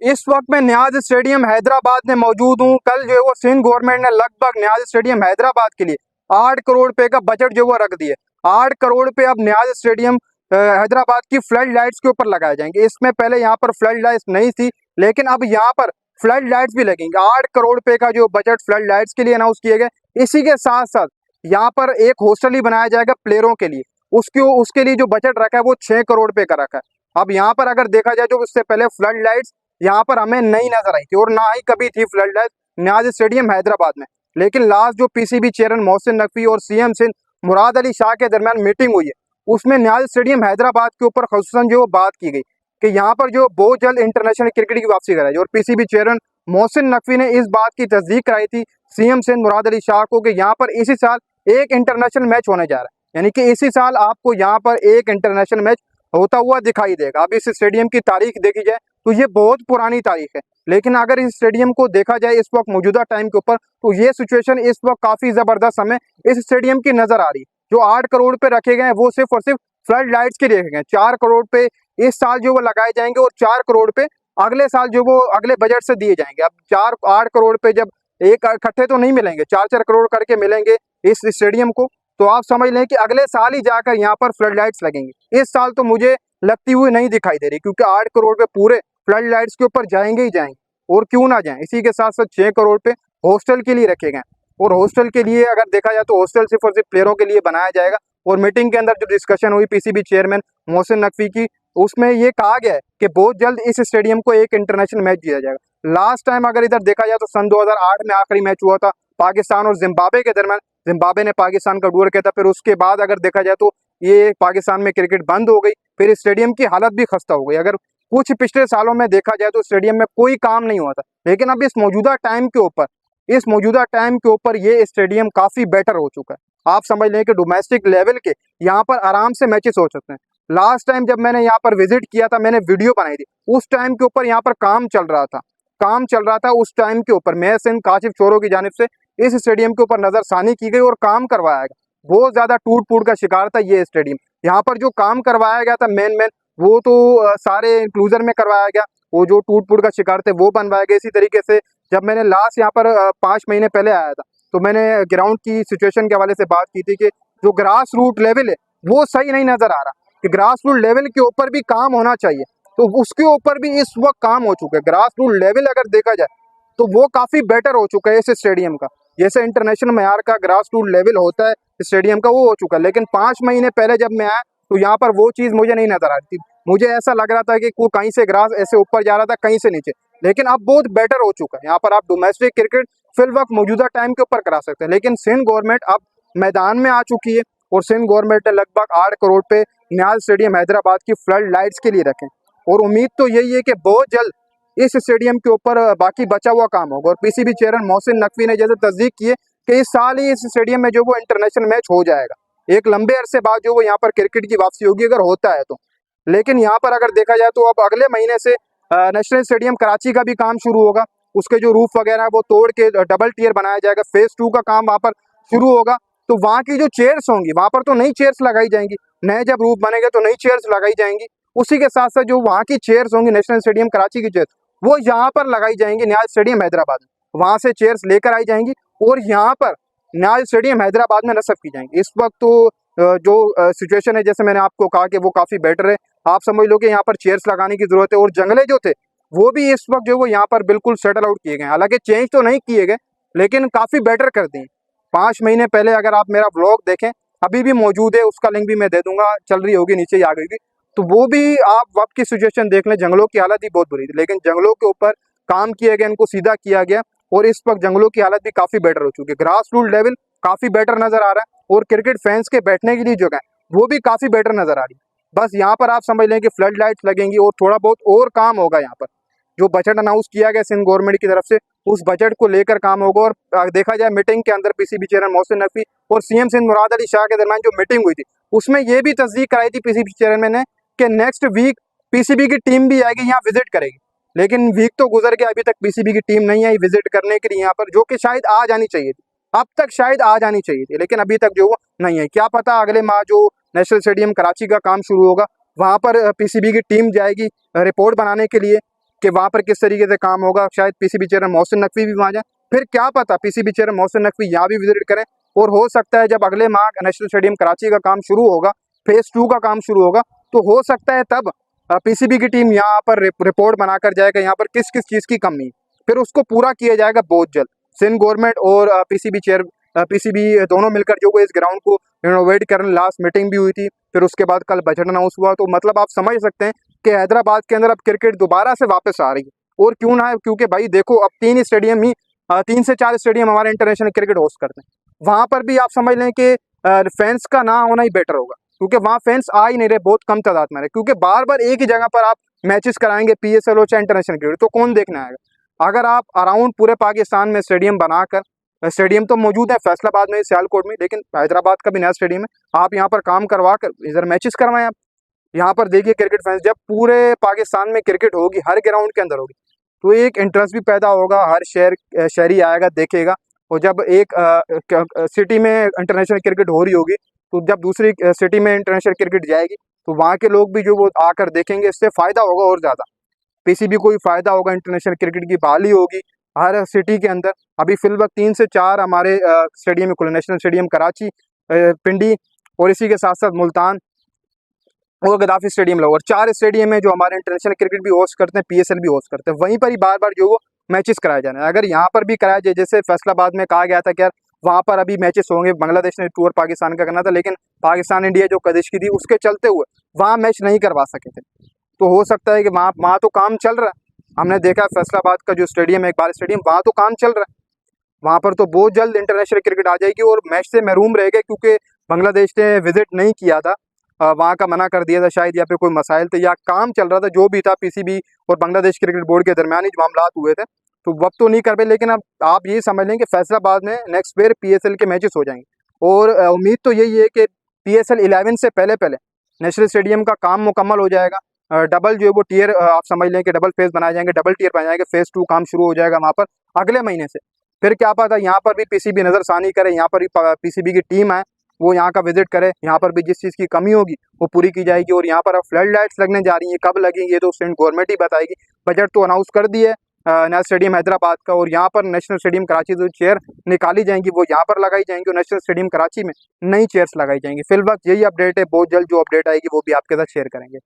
इस वक्त मैं न्याज स्टेडियम हैदराबाद में मौजूद हूँ। कल जो है वो सिंध गवर्नमेंट ने लगभग न्याज स्टेडियम हैदराबाद के लिए 8 करोड़ रुपए का बजट जो वो रख दिए। 8 करोड़ रुपए अब न्याज स्टेडियम हैदराबाद की फ्लड लाइट्स के ऊपर लगाए जाएंगे। इसमें पहले यहाँ पर फ्लड लाइट्स नहीं थी, लेकिन अब यहाँ पर फ्लड लाइट्स भी लगेंगे। 8 करोड़ रुपए का जो बजट फ्लड लाइट्स के लिए अनाउंस किए गए। इसी के साथ साथ यहाँ पर एक हॉस्टल ही बनाया जाएगा प्लेयरों के लिए। उसके लिए जो बजट रखा है वो 6 करोड़ रुपए का रखा है। अब यहाँ पर अगर देखा जाए तो उससे पहले फ्लड लाइट्स यहाँ पर हमें नहीं नजर आई थी और ना ही कभी थी फ्लड लाइट न्याज स्टेडियम हैदराबाद में। लेकिन लास्ट जो पीसीबी चेयरमैन मोहसिन नकवी और सीएम सिंध मुराद अली शाह के दरमियान मीटिंग हुई है, उसमें न्याज स्टेडियम हैदराबाद के ऊपर खुसूसन जो बात की गई कि यहाँ पर जो बहुत जल्द इंटरनेशनल क्रिकेट की वापसी कराई। और पीसीबी चेयरमैन मोहसिन नकवी ने इस बात की तस्दीक कराई थी सीएम सिंध मुराद अली शाह को कि यहाँ पर इसी साल एक इंटरनेशनल मैच होने जा रहा है, यानी कि इसी साल आपको यहाँ पर एक इंटरनेशनल मैच होता हुआ दिखाई देगा। अब इस स्टेडियम की तारीख देखी जाए तो ये बहुत पुरानी तारीख है, लेकिन अगर इस स्टेडियम को देखा जाए इस वक्त मौजूदा टाइम के ऊपर तो ये सिचुएशन इस वक्त काफी जबरदस्त हमें इस स्टेडियम की नजर आ रही है। जो 8 करोड़ पे रखे गए हैं वो सिर्फ और सिर्फ फ्लड लाइट्स के लिए रखे गए। 4 करोड़ पे इस साल जो वो लगाए जाएंगे और 4 करोड़ पे अगले साल जो वो अगले बजट से दिए जाएंगे। अब 8 करोड़ पे जब एक इकट्ठे तो नहीं मिलेंगे, 4 करोड़ करके मिलेंगे इस स्टेडियम को, तो आप समझ लें कि अगले साल ही जाकर यहाँ पर फ्लड लाइट्स लगेंगे। इस साल तो मुझे लगती हुई नहीं दिखाई दे रही, क्योंकि 8 करोड़ पे पूरे फ्लड लाइट्स के ऊपर जाएंगे ही जाएंगे और क्यों ना जाएं। इसी के साथ साथ 6 करोड़ पे हॉस्टल के लिए रखे गए और हॉस्टल के लिए अगर देखा जाए तो हॉस्टल सिर्फ और सिर्फ प्लेयरों के लिए बनाया जाएगा। और मीटिंग के अंदर जो डिस्कशन हुई पीसीबी चेयरमैन मोहसिन नकवी की, उसमें ये कहा गया है कि बहुत जल्द इस स्टेडियम को एक इंटरनेशनल मैच दिया जाएगा। लास्ट टाइम अगर इधर देखा जाए तो सन 2008 में आखिरी मैच हुआ था पाकिस्तान और जिम्बाब्वे के दरमियान। जिम्बाब्वे ने पाकिस्तान का डूर किया था। फिर उसके बाद अगर देखा जाए तो ये पाकिस्तान में क्रिकेट बंद हो गई, फिर स्टेडियम की हालत भी खस्ता हो गई। अगर कुछ पिछले सालों में देखा जाए तो स्टेडियम में कोई काम नहीं हुआ था, लेकिन अब इस मौजूदा टाइम के ऊपर ये स्टेडियम काफी बेटर हो चुका है। आप समझ लें कि डोमेस्टिक लेवल के यहाँ पर आराम से मैचेस हो सकते हैं। लास्ट टाइम जब मैंने यहाँ पर विजिट किया था, मैंने वीडियो बनाई थी, उस टाइम के ऊपर यहाँ पर काम चल रहा था। उस टाइम के ऊपर मेयर सिंह काशिफ चोरों की जानिब से इस स्टेडियम के ऊपर नजरसानी की गई और काम करवाया गया। बहुत ज्यादा टूट फूट का शिकार था ये स्टेडियम। यहाँ पर जो काम करवाया गया था मेन वो तो सारे इंक्लूजर में करवाया गया, वो जो टूट फूट का शिकार थे वो बनवाया गया। इसी तरीके से जब मैंने लास्ट यहाँ पर 5 महीने पहले आया था तो मैंने ग्राउंड की सिचुएशन के हवाले से बात की थी कि जो ग्रास रूट लेवल है वो सही नहीं नजर आ रहा, कि ग्रास रूट लेवल के ऊपर भी काम होना चाहिए। तो उसके ऊपर भी इस वक्त काम हो चुका है। ग्रास रूट लेवल अगर देखा जाए तो वो काफी बेटर हो चुका है इस स्टेडियम का। जैसे इंटरनेशनल मैयार का ग्रास रूट लेवल होता है स्टेडियम का, वो हो चुका है। लेकिन 5 महीने पहले जब मैं आया तो यहाँ पर वो चीज मुझे नहीं नजर आ रही थी। मुझे ऐसा लग रहा था कि वो कहीं से ग्रास ऐसे ऊपर जा रहा था, कहीं से नीचे। लेकिन अब बहुत बेटर हो चुका है। यहाँ पर आप डोमेस्टिक क्रिकेट फिल वक्त मौजूदा टाइम के ऊपर करा सकते हैं। लेकिन सिंध गवर्नमेंट अब मैदान में आ चुकी है और सिंध गवर्नमेंट ने लगभग 8 करोड़ पे न्याज स्टेडियम हैदराबाद की फ्लड लाइट्स के लिए रखे और उम्मीद तो यही है कि बहुत जल्द इस स्टेडियम के ऊपर बाकी बचा हुआ काम होगा। और पीसीबी चेयरमैन मोहसिन नकवी ने जैसे तस्दीक की है कि इस साल ही इस स्टेडियम में जो वो इंटरनेशनल मैच हो जाएगा। एक लंबे अरसे बाद जो वो यहाँ पर क्रिकेट की वापसी होगी अगर होता है तो। लेकिन यहाँ पर अगर देखा जाए तो अब अगले महीने से नेशनल स्टेडियम कराची का भी काम शुरू होगा। उसके जो रूफ वगैरह है वो तोड़ के डबल टियर बनाया जाएगा। फेज 2 का काम वहाँ पर शुरू होगा। तो वहाँ की जो चेयर्स होंगी वहाँ पर तो नई चेयर्स लगाई जाएंगी। नए जब रूफ बनेंगे तो नई चेयर्स लगाई जाएंगी। उसी के साथ साथ जो वहाँ की चेयर्स होंगी नेशनल स्टेडियम कराची की चेयर्स वो यहाँ पर लगाई जाएंगी न्याज स्टेडियम हैदराबाद में। वहाँ से चेयर्स लेकर आई जाएंगी और यहाँ पर न्याज स्टेडियम हैदराबाद में नस्ब की जाएंगी। इस वक्त तो जो सिचुएशन है जैसे मैंने आपको कहा कि वो काफ़ी बेटर है। आप समझ लो कि यहाँ पर चेयर्स लगाने की ज़रूरत है। और जंगले जो थे वो भी इस वक्त जो वो यहाँ पर बिल्कुल सेटल आउट किए गए। हालांकि चेंज तो नहीं किए गए लेकिन काफ़ी बेटर कर दिए। 5 महीने पहले अगर आप मेरा व्लॉग देखें अभी भी मौजूद है, उसका लिंक भी मैं दे दूंगा, चल रही होगी नीचे ही आ गई। तो वो भी आप वक्त की सिचुएशन देख लें, जंगलों की हालत ही बहुत बुरी थी, लेकिन जंगलों के ऊपर काम किया गया, इनको सीधा किया गया और इस वक्त जंगलों की हालत भी काफ़ी बेटर हो चुकी है। ग्रास रूट लेवल काफ़ी बेटर नज़र आ रहा है और क्रिकेट फैंस के बैठने के लिए जगह है वो भी काफ़ी बेटर नज़र आ रही है। बस यहाँ पर आप समझ लें कि फ्लड लाइट्स लगेंगी और थोड़ा बहुत और काम होगा। यहाँ पर जो बजट अनाउंस किया गया सिंध गवर्नमेंट की तरफ से उस बजट को लेकर काम होगा। और देखा जाए मीटिंग के अंदर पीसीबी चेयरमैन मोहसिन नकवी और सीएम सिंध मुराद अली शाह के दरमियान जो मीटिंग हुई थी उसमें यह भी तस्दीक कराई थी पीसीबी चेयरमैन ने कि नेक्स्ट वीक पीसीबी की टीम भी आएगी, यहाँ विजिट करेगी। लेकिन वीक तो गुजर गया, अभी तक पीसीबी की टीम नहीं आई विजिट करने के लिए यहाँ पर, जो कि शायद आ जानी चाहिए थी। अब तक शायद आ जानी चाहिए थी, लेकिन अभी तक जो वो नहीं है। क्या पता अगले माह जो नेशनल स्टेडियम कराची का काम शुरू होगा वहाँ पर पीसीबी की टीम जाएगी रिपोर्ट बनाने के लिए। कि वहाँ पर किस तरीके से काम होगा। शायद पीसीबी चेयरमैन मोहसिन नकवी भी वहाँ जाए, फिर क्या पता पीसीबी चेयरमैन मोहसिन नकवी यहाँ भी विजिट करें। और हो सकता है जब अगले माह नेशनल स्टेडियम कराची का काम शुरू होगा, फेज़ 2 का काम शुरू होगा, तो हो सकता है तब पीसीबी की टीम यहाँ पर रिपोर्ट बनाकर जाएगा यहाँ पर किस किस चीज़ की कमी है, फिर उसको पूरा किया जाएगा बहुत जल्द। सिंध गवर्नमेंट और पीसीबी दोनों मिलकर जो इस ग्राउंड को रिनोवेट करने, लास्ट मीटिंग भी हुई थी, फिर उसके बाद कल बजट अनाउंस हुआ। तो मतलब आप समझ सकते हैं कि हैदराबाद के अंदर अब क्रिकेट दोबारा से वापस आ रही है। और क्यों ना है, क्योंकि भाई देखो अब 3 से 4 स्टेडियम हमारे इंटरनेशनल क्रिकेट होस्ट करते हैं। वहाँ पर भी आप समझ लें कि फैंस का ना होना ही बेटर होगा, क्योंकि वहाँ फैंस आ ही नहीं रहे, बहुत कम तादाद में रहे। क्योंकि बार बार एक ही जगह पर आप मैचेस कराएंगे, पीएसएल हो चाहे इंटरनेशनल क्रिकेट, तो कौन देखने आएगा। अगर आप अराउंड पूरे पाकिस्तान में स्टेडियम बनाकर, स्टेडियम तो मौजूद है फैसलाबाद में, सियालकोट में, लेकिन हैदराबाद का भी नया स्टेडियम है, आप यहाँ पर काम करवा कर इधर मैचेस करवाएं। आप यहाँ पर देखिए क्रिकेट फैंस, जब पूरे पाकिस्तान में क्रिकेट होगी, हर ग्राउंड के अंदर होगी, तो एक इंटरेस्ट भी पैदा होगा, हर शहरी आएगा देखेगा। और जब एक सिटी में इंटरनेशनल क्रिकेट हो रही होगी, तो जब दूसरी सिटी में इंटरनेशनल क्रिकेट जाएगी, तो वहाँ के लोग भी जो वो आकर देखेंगे, इससे फ़ायदा होगा और ज़्यादा। पीसीबी को भी फ़ायदा होगा, इंटरनेशनल क्रिकेट की बहाली होगी हर सिटी के अंदर। अभी फिलवक्त 3 से 4 हमारे स्टेडियम खुले, नेशनल स्टेडियम कराची, पिंडी, और इसी के साथ साथ मुल्तान और गद्दाफी स्टेडियम लाहौर, 4 स्टेडियम है जो हमारे इंटरनेशनल क्रिकेट भी होस्ट करते हैं, पीएसएल भी होस्ट करते हैं। वहीं पर ही बार बार जो वो मैचेस कराए जा रहे हैं। अगर यहाँ पर भी कराया जाए, जैसे फैसलाबाद में कहा गया था कि यार वहाँ पर अभी मैचेस होंगे, बांग्लादेश ने टूर पाकिस्तान का करना था, लेकिन पाकिस्तान इंडिया जो कदिश की थी उसके चलते हुए वहाँ मैच नहीं करवा सके थे। तो हो सकता है कि वहाँ तो काम चल रहा है। हमने देखा फैसलाबाद का जो स्टेडियम है, इकबाल स्टेडियम, वहाँ तो काम चल रहा है। वहाँ पर तो बहुत जल्द इंटरनेशनल क्रिकेट आ जाएगी और मैच से महरूम रह गए, क्योंकि बांग्लादेश ने विजिट नहीं किया था, वहाँ का मना कर दिया था शायद, या फिर कोई मसाइल थे या काम चल रहा था, जो भी था पीसीबी और बांग्लादेश क्रिकेट बोर्ड के दरमियान ही मामला हुए थे, तो वक्त तो नहीं कर पाए। लेकिन अब आप ये समझ लें कि फैसलाबाद में नेक्स्ट ईयर पीएसएल के मैचेस हो जाएंगे। और उम्मीद तो यही है कि पीएसएल 11 से पहले पहले नेशनल स्टेडियम का काम मुकम्मल हो जाएगा। डबल जो है वो टीयर, आप समझ लें कि डबल फेज बनाए जाएंगे, डबल टीयर बनाए जाएंगे। फेज़ 2 काम शुरू हो जाएगा वहाँ पर अगले महीने से। फिर क्या पता यहाँ पर भी पीसीबी नज़रसानी करे, यहाँ पर भी पीसीबी की टीम आए, वो यहाँ का विजिट करे, यहाँ पर भी जिस चीज़ की कमी होगी वो पूरी की जाएगी। और यहाँ पर अब फ्लड लाइट्स लगने जा रही हैं, कब लगेंगी ये तो स्टेट गवर्नमेंट ही बताएगी। बजट तो अनाउंस कर दिए नया स्टेडियम हैदराबाद का, और यहाँ पर नेशनल स्टेडियम कराची जो चेयर निकाली जाएंगी वो यहाँ पर लगाई जाएंगी, और नेशनल स्टेडियम कराची में नई चेयर्स लगाई जाएंगी। फिलहाल यही अपडेट है, बहुत जल्द जो अपडेट आएगी वो भी आपके साथ शेयर करेंगे।